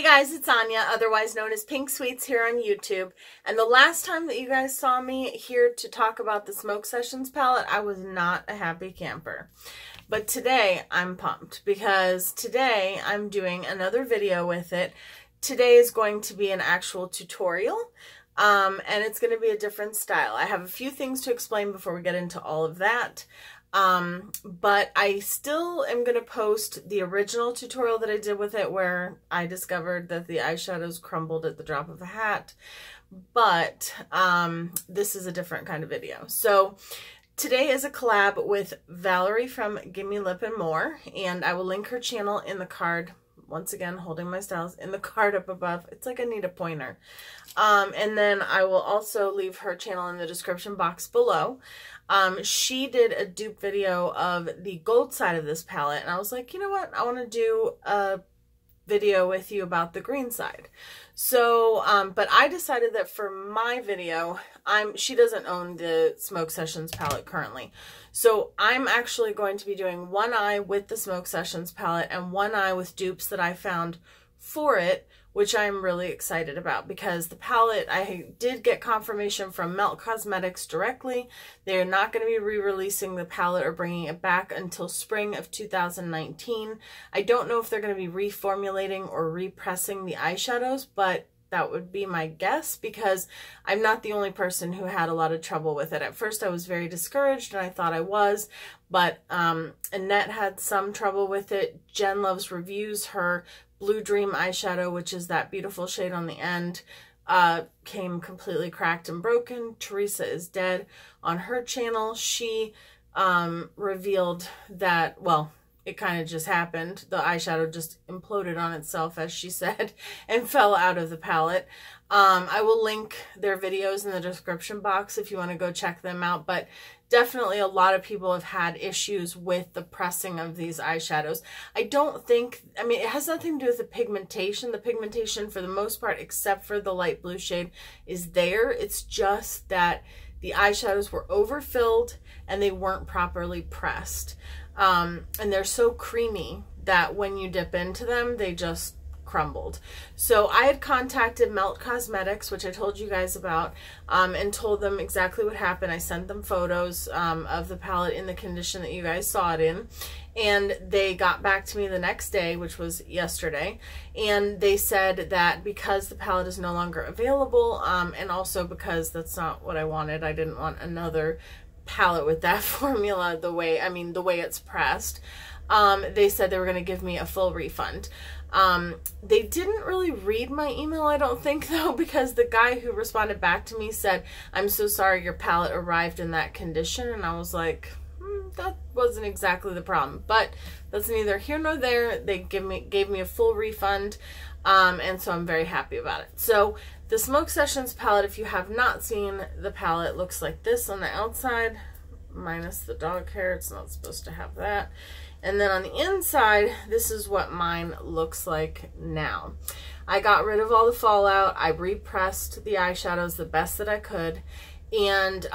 guys, it's Anya, otherwise known as Pink Sweets here on YouTube. And the last time that you guys saw me here to talk about the Smoke Sessions palette, I was not a happy camper. But today I'm pumped because today I'm doing another video with it. Today is going to be an actual tutorial. And it's going to be a different style. I have a few things to explain before we get into all of that. But I still am going to post the original tutorial that I did with it where I discovered that the eyeshadows crumbled at the drop of a hat. But this is a different kind of video. So today is a collab with Valerie from Gimme Lip and More, and I will link her channel in the card. Once again, holding my styles in the card up above. It's like I need a pointer. And then I will also leave her channel in the description box below. She did a dupe video of the gold side of this palette, and I was like, you know what? I want to do a video with you about the green side. So, but I decided that for my video, she doesn't own the Smoke Sessions palette currently. So I'm actually going to be doing one eye with the Smoke Sessions palette and one eye with dupes that I found for it, which I'm really excited about because the palette, I did get confirmation from Melt Cosmetics directly. They're not going to be re-releasing the palette or bringing it back until spring of 2019. I don't know if they're going to be reformulating or repressing the eyeshadows, but that would be my guess because I'm not the only person who had a lot of trouble with it. At first I was very discouraged and I thought I was, but Annette had some trouble with it. Jen Loves Reviews, her Blue Dream eyeshadow, which is that beautiful shade on the end, came completely cracked and broken. Theresa is dead. On her channel, she revealed that, well, it kind of just happened. The eyeshadow just imploded on itself, as she said, and fell out of the palette. I will link their videos in the description box if you want to go check them out, but definitely a lot of people have had issues with the pressing of these eyeshadows. I don't think, I mean, it has nothing to do with the pigmentation. The pigmentation, for the most part, except for the light blue shade, is there. It's just that the eyeshadows were overfilled and they weren't properly pressed. And they're so creamy that when you dip into them, they just crumbled. So I had contacted Melt Cosmetics, which I told you guys about, and told them exactly what happened. I sent them photos of the palette in the condition that you guys saw it in, and they got back to me the next day, which was yesterday, and they said that because the palette is no longer available, and also because that's not what I wanted. I didn't want another palette with that formula, the way it's pressed. They said they were going to give me a full refund. They didn't really read my email, I don't think, though, because the guy who responded back to me said, "I'm so sorry your palette arrived in that condition." And I was like, that wasn't exactly the problem, but that's neither here nor there. They gave me a full refund, and so I'm very happy about it. So the Smoke Sessions palette, if you have not seen the palette, looks like this on the outside, minus the dog hair. It's not supposed to have that. And then on the inside, this is what mine looks like now. I got rid of all the fallout. I repressed the eyeshadows the best that I could. And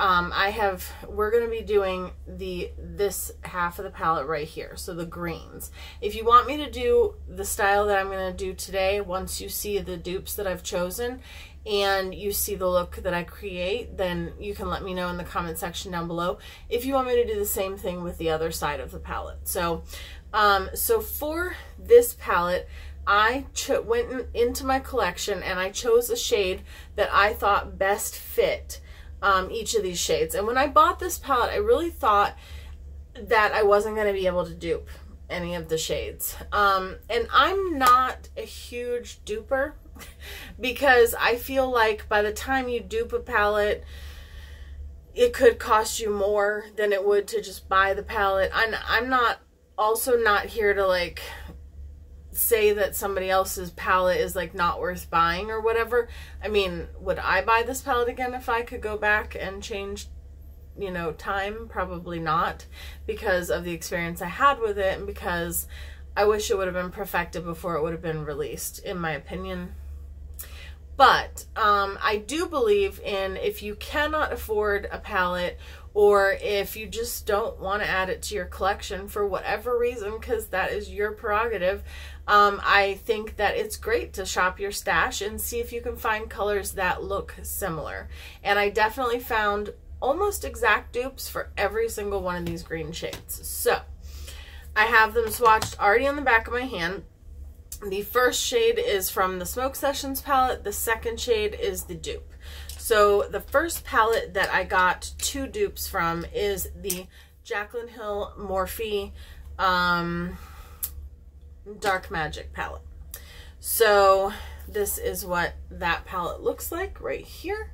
we're going to be doing this half of the palette right here, so the greens. If you want me to do the style that I'm going to do today, once you see the dupes that I've chosen and you see the look that I create, then you can let me know in the comment section down below if you want me to do the same thing with the other side of the palette. So, so for this palette, I went into my collection and I chose a shade that I thought best fit each of these shades. And when I bought this palette, I really thought that I wasn't going to be able to dupe any of the shades. And I'm not a huge duper because I feel like by the time you dupe a palette, it could cost you more than it would to just buy the palette. I'm also not here to like say that somebody else's palette is like not worth buying or whatever. I mean, would I buy this palette again if I could go back and change, you know, time? Probably not, because of the experience I had with it and because I wish it would have been perfected before it would have been released, in my opinion. But I do believe in, if you cannot afford a palette, or if you just don't want to add it to your collection for whatever reason, because that is your prerogative, I think that it's great to shop your stash and see if you can find colors that look similar. And I definitely found almost exact dupes for every single one of these green shades. So I have them swatched already on the back of my hand. The first shade is from the Smoke Sessions palette. The second shade is the dupe. So the first palette that I got 2 dupes from is the Jaclyn Hill Morphe Dark Magic palette. So this is what that palette looks like right here.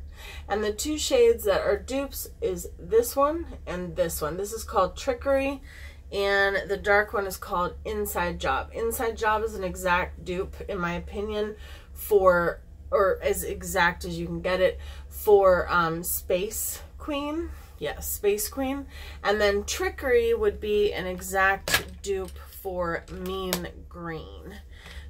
And the 2 shades that are dupes is this one and this one. This is called Trickery, and the dark one is called Inside Job. Inside Job is an exact dupe, in my opinion, for, or as exact as you can get it, for Space Queen. Yes, Space Queen. And then Trickery would be an exact dupe for Mean Green.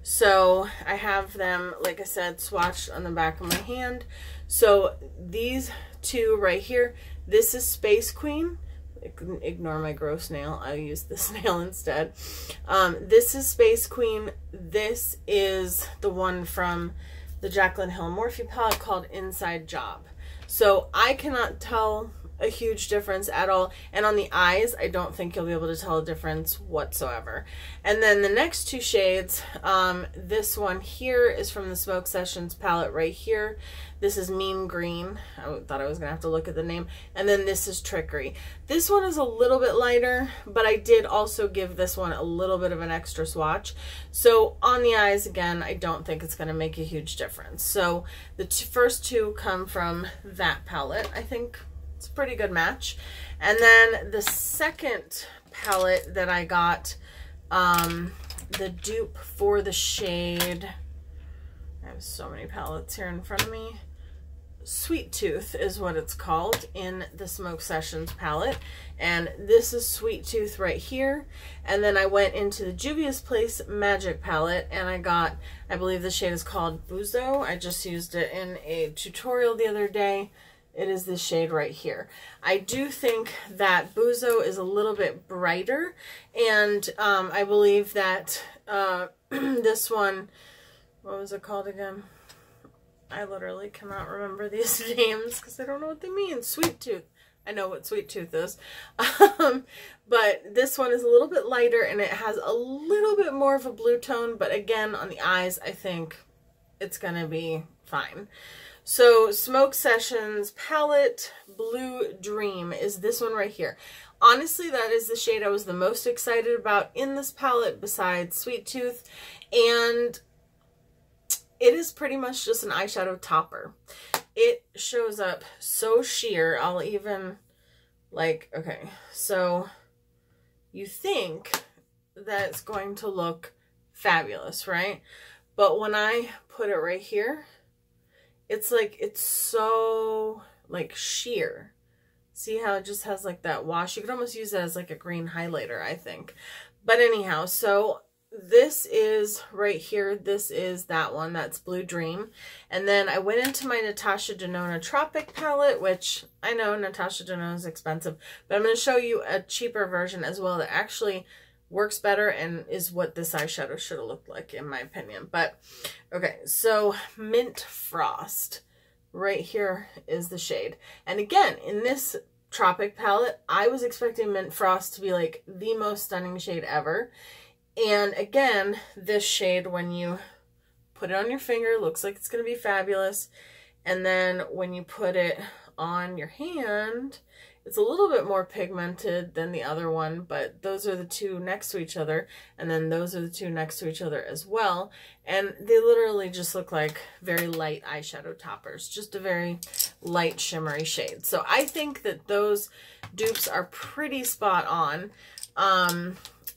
So I have them, like I said, swatched on the back of my hand. So these 2 right here, this is Space Queen. Ignore my gross nail, I'll use this nail instead. This is Space Queen. This is the one from the Jaclyn Hill Morphe palette called Inside Job. So I cannot tell a huge difference at all, and on the eyes I don't think you'll be able to tell a difference whatsoever. And then the next 2 shades, this one here is from the Smoke Sessions palette right here. This is Mean Green. I thought I was gonna have to look at the name. And then this is Trickery. This one is a little bit lighter, but I did also give this one a little bit of an extra swatch. So on the eyes, again, I don't think it's gonna make a huge difference. So the first 2 come from that palette. I think it's a pretty good match. And then the second palette that I got, the dupe for the shade, I have so many palettes here in front of me. Sweet Tooth is what it's called in the Smoke Sessions palette. And this is Sweet Tooth right here. And then I went into the Juvia's Place Magic palette and I got, I believe the shade is called Buzo. I just used it in a tutorial the other day. It is this shade right here. I do think that Buzo is a little bit brighter, and I believe that this one, what was it called again? I literally cannot remember these names because I don't know what they mean. Sweet Tooth. I know what Sweet Tooth is. But this one is a little bit lighter and it has a little bit more of a blue tone, but again, on the eyes, I think it's gonna be fine. So Smoke Sessions palette Blue Dream is this one right here. Honestly, that is the shade I was the most excited about in this palette besides Sweet Tooth, and it is pretty much just an eyeshadow topper. It shows up so sheer. I'll even, like, okay, so you think that it's going to look fabulous, right? But when I put it right here, it's like, it's so like sheer. See how it just has like that wash? You could almost use it as like a green highlighter, I think. But anyhow, so this is right here. This is that one. That's Blue Dream. And then I went into my Natasha Denona Tropic palette, which I know Natasha Denona is expensive, but I'm going to show you a cheaper version as well that actually works better and is what this eyeshadow should have looked like in my opinion. But okay, so Mint Frost right here is the shade. And again, in this Tropic palette, I was expecting Mint Frost to be like the most stunning shade ever. And again, this shade, when you put it on your finger, looks like it's going to be fabulous. And then when you put it on your hand, it's a little bit more pigmented than the other one, but those are the 2 next to each other. And then those are the 2 next to each other as well. And they literally just look like very light eyeshadow toppers, just a very light shimmery shade. So I think that those dupes are pretty spot on.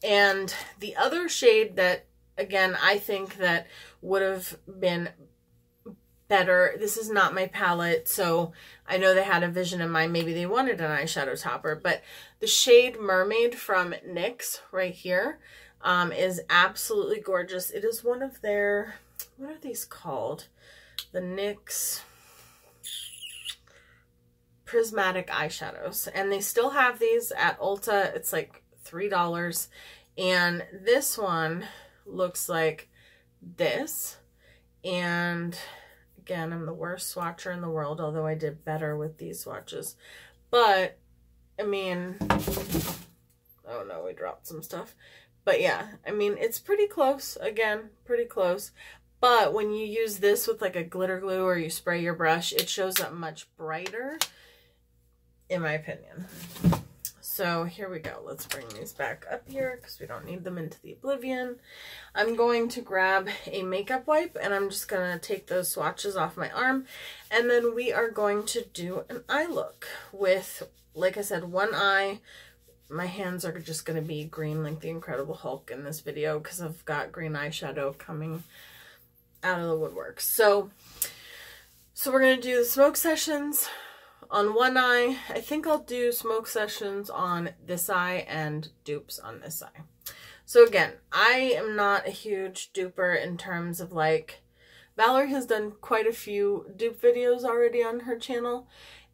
And the other shade that, again, I think that would have been better, this is not my palette, so I know they had a vision in mind. Maybe they wanted an eyeshadow topper, but the shade Mermaid from NYX right here is absolutely gorgeous. It is one of their, what are these called? The NYX prismatic eyeshadows. And they still have these at Ulta. It's like $3. And this one looks like this. And again, I'm the worst swatcher in the world, although I did better with these swatches. But, I mean, oh no, we dropped some stuff. But yeah, I mean, it's pretty close. Again, pretty close. But when you use this with like a glitter glue or you spray your brush, it shows up much brighter, in my opinion. So here we go. Let's bring these back up here because we don't need them into the oblivion. I'm going to grab a makeup wipe and I'm just going to take those swatches off my arm. And then we are going to do an eye look with, like I said, one eye. My hands are just going to be green like the Incredible Hulk in this video because I've got green eyeshadow coming out of the woodwork. So we're going to do the smoke sessions on one eye. I think I'll do smoke sessions on this eye and dupes on this eye. So again, I am not a huge duper in terms of like, Valerie has done quite a few dupe videos already on her channel.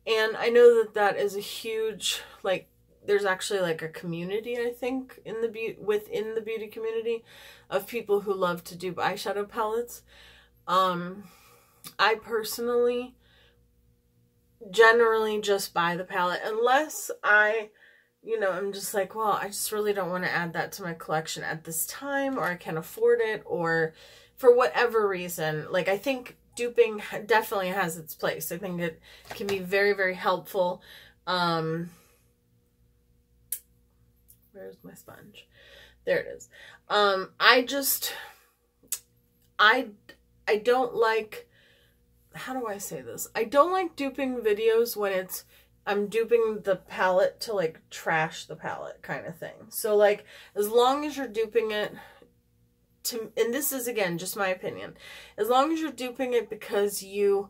And I know that that is a huge, like, there's actually like a community, I think, in the within the beauty community of people who love to dupe eyeshadow palettes. I personally generally just buy the palette unless I, you know, I'm just like, well, I just really don't want to add that to my collection at this time, or I can't afford it, or for whatever reason. Like, I think duping definitely has its place. I think it can be very, very helpful. Where's my sponge? There it is. I don't like, how do I say this? I don't like duping videos when it's, I'm duping the palette to like trash the palette kind of thing. So like, as long as you're duping it to, and this is again, just my opinion, as long as you're duping it because you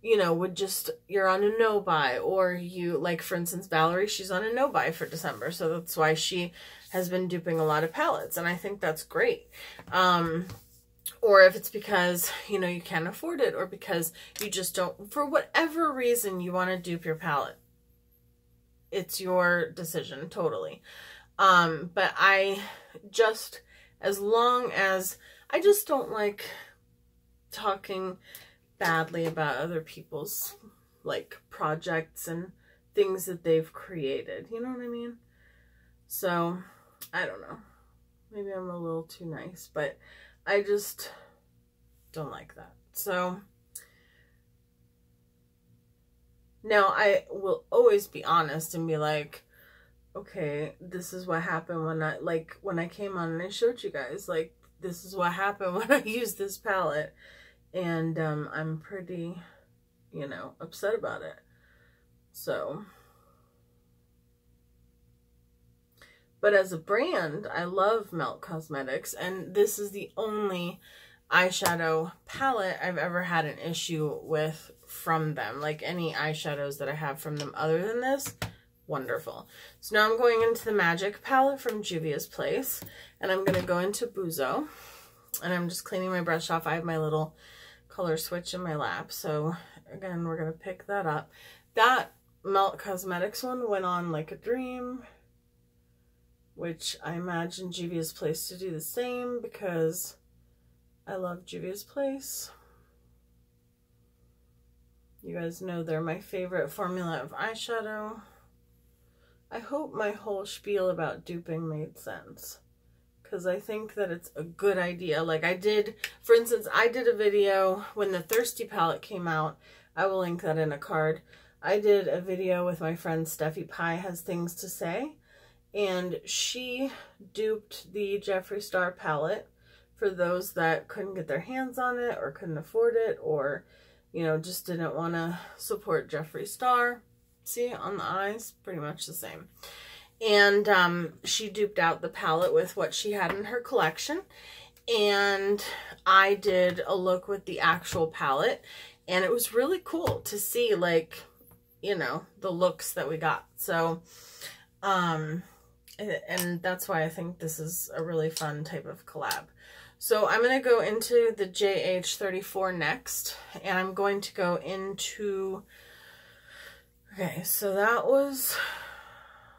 know, would just, you're on a no buy, or you, like for instance, Valerie, she's on a no buy for December. So that's why she has been duping a lot of palettes. And I think that's great. Or if it's because, you know, you can't afford it, or because you just don't, for whatever reason you want to dupe your palette, it's your decision, totally. But I just, as long as, I just don't like talking badly about other people's like projects and things that they've created, you know what I mean? So I don't know, maybe I'm a little too nice, but I just don't like that. So now I will always be honest and be like, okay, this is what happened when I came on and I showed you guys, like, this is what happened when I used this palette. And I'm pretty, you know, upset about it. So, but as a brand, I love Melt Cosmetics, and this is the only eyeshadow palette I've ever had an issue with from them. Like, any eyeshadows that I have from them other than this, wonderful. So now I'm going into the Magic palette from Juvia's Place, and I'm going to go into Buzo, and I'm just cleaning my brush off. I have my little color switch in my lap, so again, we're going to pick that up. That Melt Cosmetics one went on like a dream, which I imagine Juvia's Place to do the same because I love Juvia's Place. You guys know they're my favorite formula of eyeshadow. I hope my whole spiel about duping made sense, because I think that it's a good idea. Like I did, for instance, I did a video when the Thirsty palette came out. I will link that in a card. I did a video with my friend Steffi Pie Has Things to Say, and she duped the Jeffree Star palette for those that couldn't get their hands on it or couldn't afford it, or, you know, just didn't want to support Jeffree Star. See, on the eyes, pretty much the same. And she duped out the palette with what she had in her collection. And I did a look with the actual palette. And it was really cool to see, like, you know, the looks that we got. So, and that's why I think this is a really fun type of collab. So I'm going to go into the JH34 next. And I'm going to go into... Okay, so that was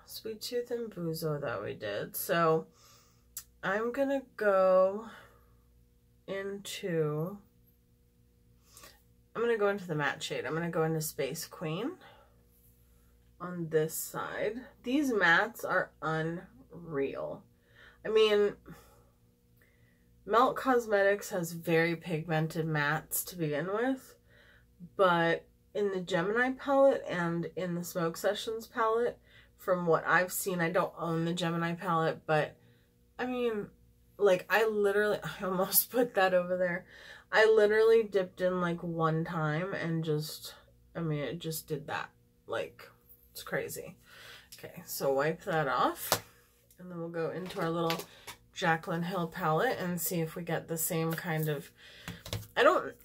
Sweet Tooth and Buzo that we did. So I'm gonna go into, I'm going to go into the matte shade. I'm going to go into Space Queen on this side. These mattes are unreal. I mean, Melt Cosmetics has very pigmented mattes to begin with, but in the Gemini palette and in the Smoke Sessions palette, from what I've seen, I don't own the Gemini palette, but I mean, like, I almost put that over there. I literally dipped in like one time and just, I mean, it just did that. Like, it's crazy. Okay, so wipe that off. And then we'll go into our little Jaclyn Hill palette and see if we get the same kind of, I don't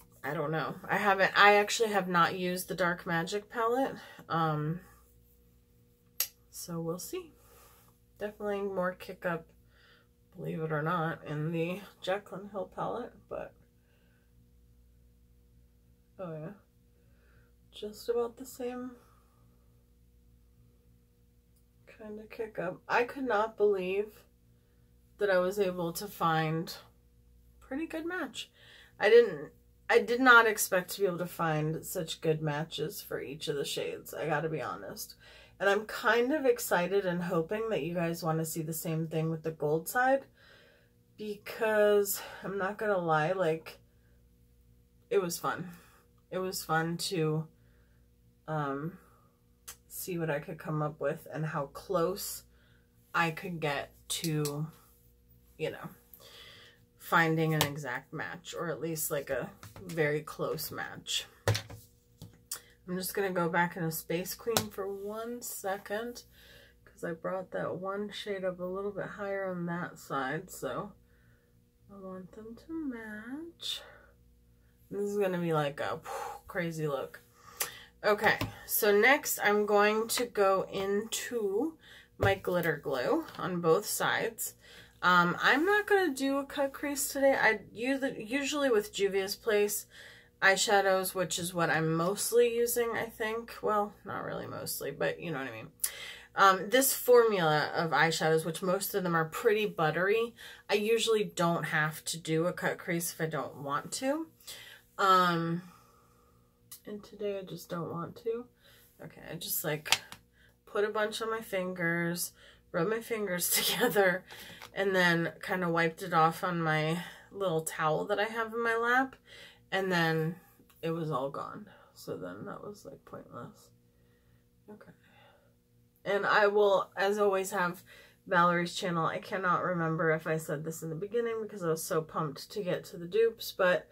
know. I actually have not used the Dark Magic palette. So we'll see. Definitely more kick up, believe it or not, in the Jaclyn Hill palette, but oh yeah, just about the same kind of kick up. I could not believe that I was able to find a pretty good match. I did not expect to be able to find such good matches for each of the shades, I gotta be honest. And I'm kind of excited and hoping that you guys want to see the same thing with the gold side, because I'm not gonna lie, like, it was fun. It was fun to see what I could come up with and how close I could get to, you know, finding an exact match, or at least like a very close match. I'm just going to go back into Space Queen for 1 second, because I brought that one shade up a little bit higher on that side, so I want them to match. This is going to be like a crazy look. Okay, so next I'm going to go into my glitter glue on both sides. I'm not going to do a cut crease today. I usually with Juvia's Place eyeshadows, which is what I'm mostly using, I think. Well, not really mostly, but you know what I mean. This formula of eyeshadows, which most of them are pretty buttery, I usually don't have to do a cut crease if I don't want to. And today I just don't want to. Okay, I just like put a bunch on my fingers, rub my fingers together, and then kind of wiped it off on my little towel that I have in my lap, and then it was all gone. So then that was like pointless. Okay. And I will, as always, have Valerie's channel. I cannot remember if I said this in the beginning because I was so pumped to get to the dupes, but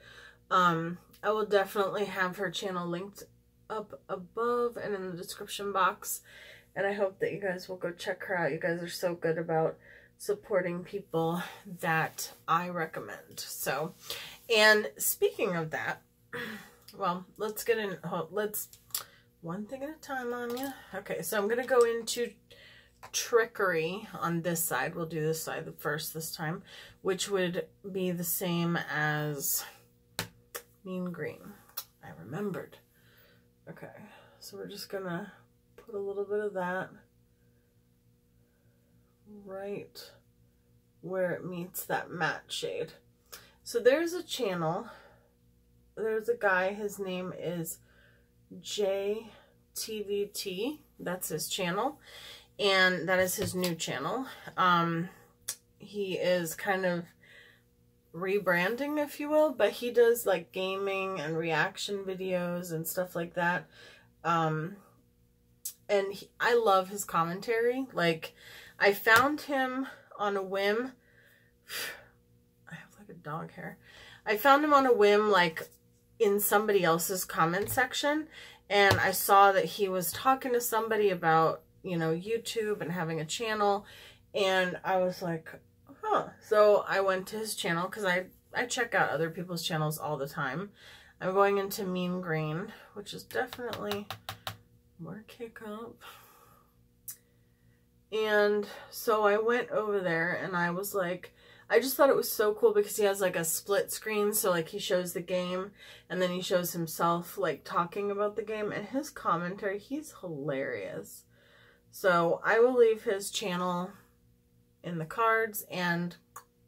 I will definitely have her channel linked up above and in the description box. And I hope that you guys will go check her out. You guys are so good about supporting people that I recommend. So, and speaking of that, well, let's get in, let's, one thing at a time on you. Okay, so I'm going to go into Trickery on this side. We'll do this side first this time, which would be the same as Mean Green. I remembered. Okay, so we're just going to put a little bit of that right where it meets that matte shade. So there's a channel, there's a guy, his name is JaytvT, that's his channel, and that is his new channel. He is kind of rebranding, if you will, but he does like gaming and reaction videos and stuff like that. And I love his commentary. Like, I found him on a whim. I have like a dog hair. I found him on a whim, like in somebody else's comment section, and I saw that he was talking to somebody about, you know, YouTube and having a channel, and I was like, huh. So I went to his channel because I check out other people's channels all the time. I'm going into Mean Green, which is definitely more kick up. And so I went over there and I was like, I just thought it was so cool because he has like a split screen. So like he shows the game and then he shows himself like talking about the game, and his commentary, he's hilarious. So I will leave his channel in the cards and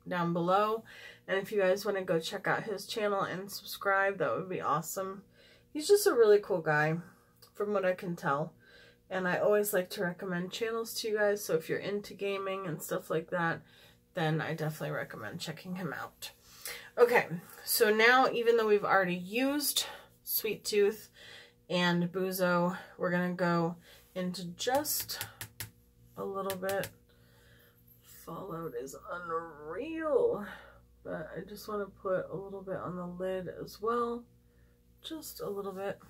down below. And if you guys want to go check out his channel and subscribe, that would be awesome. He's just a really cool guy, from what I can tell. And I always like to recommend channels to you guys, so if you're into gaming and stuff like that, then I definitely recommend checking him out. Okay, so now, even though we've already used Sweet Tooth and Buzo, we're going to go into just a little bit. Fallout is unreal, but I just want to put a little bit on the lid as well. Just a little bit.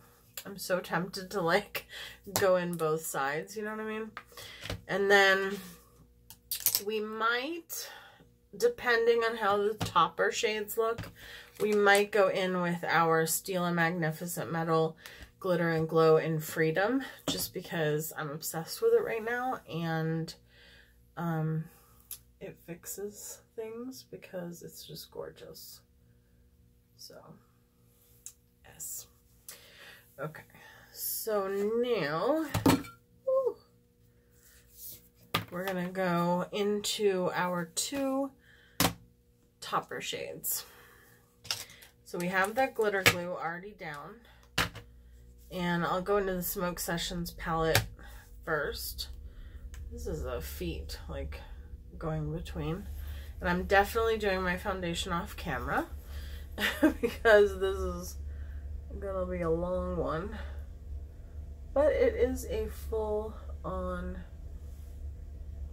I'm so tempted to like go in both sides, you know what I mean? And then we might, depending on how the topper shades look, we might go in with our Stila Magnificent Metal Glitter and Glow in Freedom, just because I'm obsessed with it right now, and it fixes things because it's just gorgeous. So, yes. Okay, so now we're gonna go into our two topper shades. So we have that glitter glue already down, and I'll go into the Smoke Sessions palette first. This is a feat, like going between, and I'm definitely doing my foundation off camera because this is gonna be a long one, but it is a full on,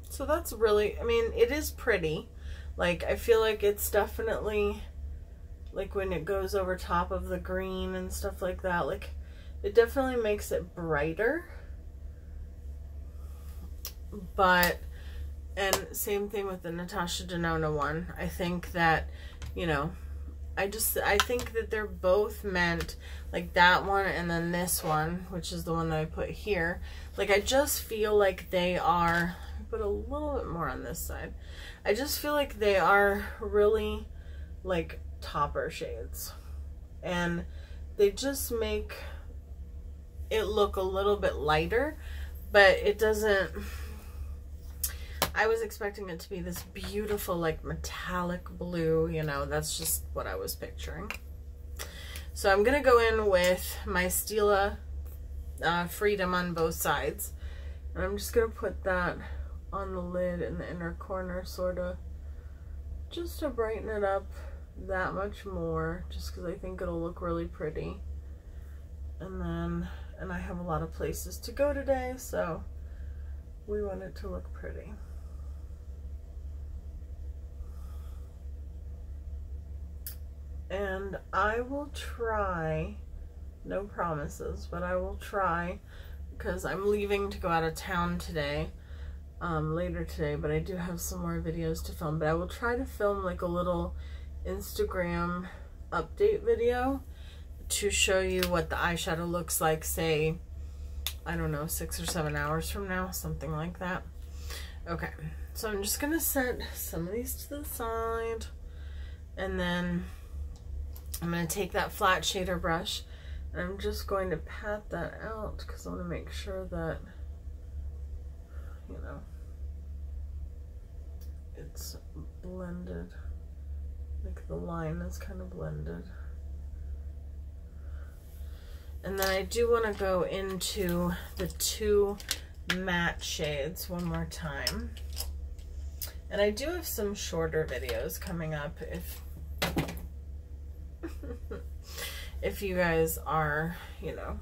so that's really, I mean, it is pretty. Like, I feel like it's definitely, like when it goes over top of the green and stuff like that, like it definitely makes it brighter. But, and same thing with the Natasha Denona one. I think that, you know, I think that they're both meant, like that one and then this one, which is the one that I put here. Like, I just feel like they are, put a little bit more on this side. I just feel like they are really like topper shades. And they just make it look a little bit lighter, but it doesn't, I was expecting it to be this beautiful, like, metallic blue, you know, that's just what I was picturing. So I'm going to go in with my Stila Freedom on both sides. And I'm just going to put that on the lid in the inner corner, sort of, just to brighten it up that much more, just because I think it'll look really pretty. And then, and I have a lot of places to go today, so we want it to look pretty. And I will try, no promises, but I will try, because I'm leaving to go out of town today, later today, but I do have some more videos to film. But I will try to film like a little Instagram update video to show you what the eyeshadow looks like, say, I don't know, 6 or 7 hours from now, something like that. Okay, so I'm just gonna set some of these to the side, and then I'm going to take that flat shader brush, and I'm just going to pat that out because I want to make sure that, you know, it's blended, like the line is kind of blended. And then I do want to go into the two matte shades one more time. And I do have some shorter videos coming up if you guys are, you know,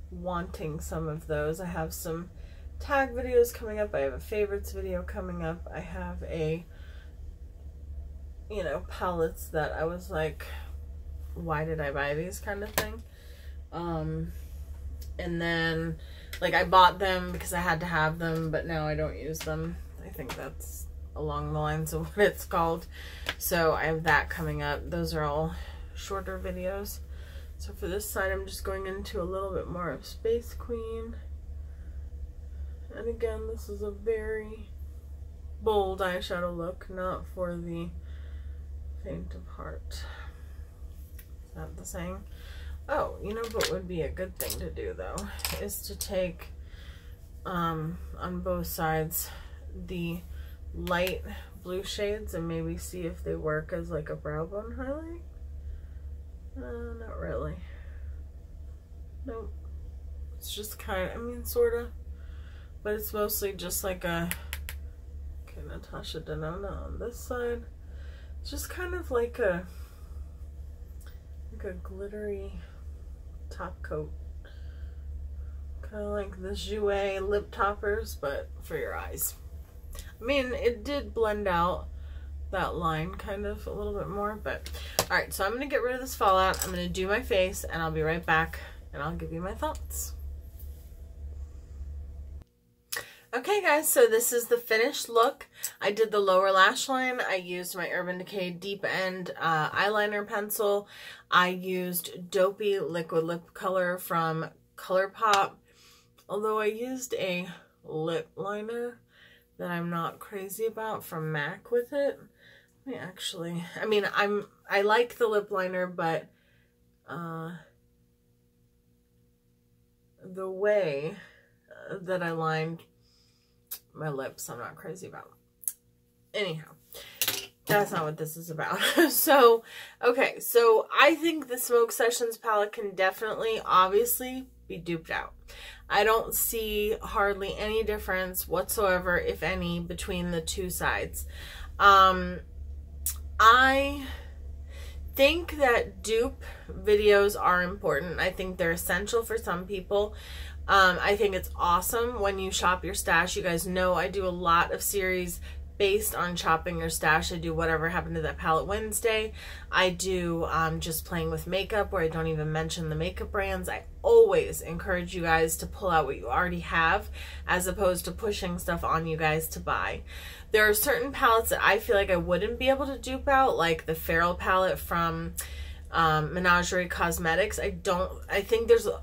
wanting some of those. I have some tag videos coming up. I have a favorites video coming up. I have a, you know, palettes that I was like, why did I buy these kind of thing. And then, like, I bought them because I had to have them, but now I don't use them. I think that's along the lines of what it's called. So I have that coming up. Those are all shorter videos. So for this side, I'm just going into a little bit more of Space Queen. And again, this is a very bold eyeshadow look, not for the faint of heart. Is that the saying? Oh, you know what would be a good thing to do though, is to take on both sides the light blue shades and maybe see if they work as like a brow bone highlight. Not really. Nope. It's just kind of, I mean, sort of. But it's mostly just like a, okay, Natasha Denona on this side. It's just kind of like a glittery top coat. Kind of like the Jouer lip toppers, but for your eyes. I mean, it did blend out that line kind of a little bit more, but alright, so I'm going to get rid of this fallout. I'm going to do my face, and I'll be right back, and I'll give you my thoughts. Okay guys, so this is the finished look. I did the lower lash line. I used my Urban Decay Deep End eyeliner pencil. I used Dopey liquid lip color from ColourPop. Although I used a lip liner that I'm not crazy about from MAC with it. Let me actually, I mean, I like the lip liner, but the way that I lined my lips, I'm not crazy about. Anyhow, that's not what this is about. So, okay, so I think the Smoke Sessions palette can definitely, obviously, be duped out. I don't see hardly any difference whatsoever, if any, between the two sides. I think that dupe videos are important. I think they're essential for some people. I think it's awesome when you shop your stash. You guys know I do a lot of series based on shopping your stash. I do Whatever Happened to That Palette Wednesday. I do just playing with makeup, where I don't even mention the makeup brands. I always encourage you guys to pull out what you already have, as opposed to pushing stuff on you guys to buy. There are certain palettes that I feel like I wouldn't be able to dupe out, like the Feral palette from Menagerie Cosmetics. I think there's a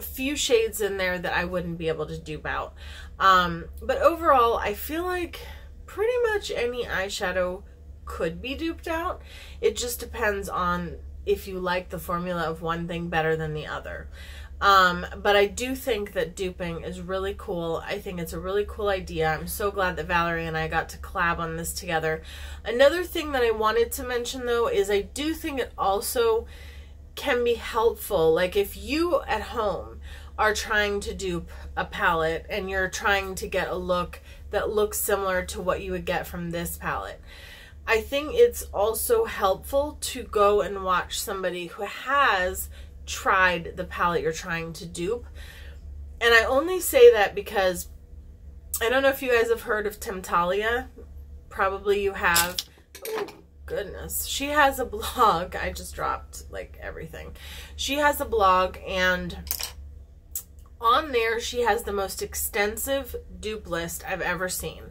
few shades in there that I wouldn't be able to dupe out. But overall, I feel like pretty much any eyeshadow could be duped out. It just depends on if you like the formula of one thing better than the other. But I do think that duping is really cool. I think it's a really cool idea. I'm so glad that Valerie and I got to collab on this together. Another thing that I wanted to mention though is I do think it also can be helpful. Like if you at home are trying to dupe a palette and you're trying to get a look that looks similar to what you would get from this palette, I think it's also helpful to go and watch somebody who has tried the palette you're trying to dupe. And I only say that because I don't know if you guys have heard of Temptalia. Probably you have. Oh, goodness. She has a blog. I just dropped like everything. She has a blog, and on there she has the most extensive dupe list I've ever seen.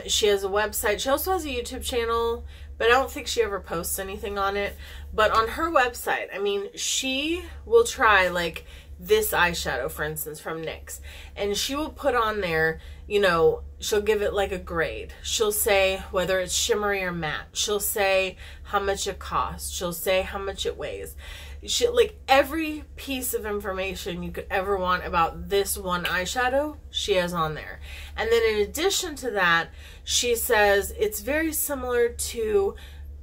She has a website. She also has a YouTube channel, but I don't think she ever posts anything on it. But on her website, I mean, she will try like this eyeshadow, for instance, from NYX, and she will put on there, you know, she'll give it like a grade. She'll say whether it's shimmery or matte. She'll say how much it costs. She'll say how much it weighs. She, like, every piece of information you could ever want about this one eyeshadow, she has on there. And then in addition to that, she says it's very similar to,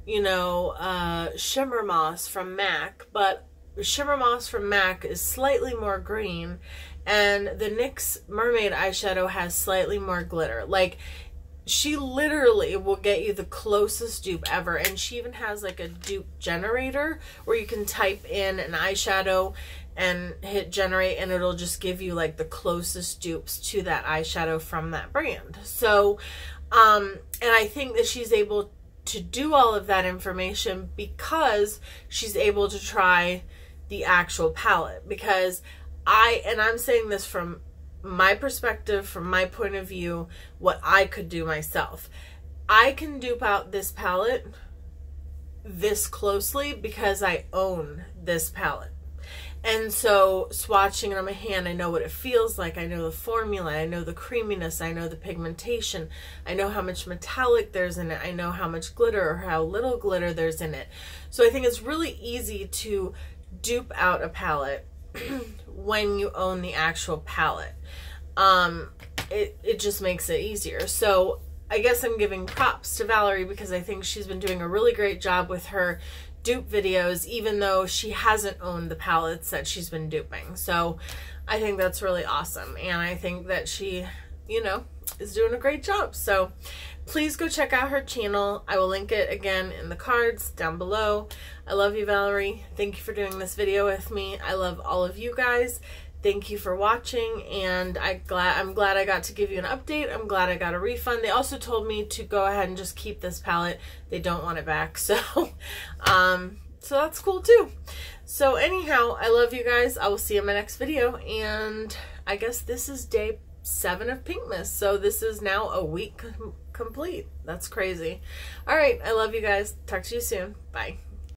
you know, Shimmer Moss from MAC, but Shimmer Moss from MAC is slightly more green, and the NYX Mermaid eyeshadow has slightly more glitter. Like, she literally will get you the closest dupe ever, and she even has like a dupe generator where you can type in an eyeshadow and hit generate, and it'll just give you like the closest dupes to that eyeshadow from that brand. So, and I think that she's able to do all of that information because she's able to try the actual palette. Because I'm saying this from my perspective, from my point of view, what I could do myself. I can dupe out this palette this closely because I own this palette. And so swatching it on my hand, I know what it feels like. I know the formula. I know the creaminess. I know the pigmentation. I know how much metallic there's in it. I know how much glitter or how little glitter there's in it. So I think it's really easy to dupe out a palette when you own the actual palette. It just makes it easier. So I guess I'm giving props to Valerie because I think she's been doing a really great job with her dupe videos, even though she hasn't owned the palettes that she's been duping. So I think that's really awesome. And I think that she, you know, is doing a great job. So please go check out her channel. I will link it again in the cards down below. I love you, Valerie. Thank you for doing this video with me. I love all of you guys. Thank you for watching, and I'm glad I got to give you an update. I'm glad I got a refund. They also told me to go ahead and just keep this palette. They don't want it back, so so that's cool too. So anyhow, I love you guys. I will see you in my next video, and I guess this is day 7 of P1nk-Mas, so this is now a week complete. That's crazy. All right, I love you guys. Talk to you soon. Bye.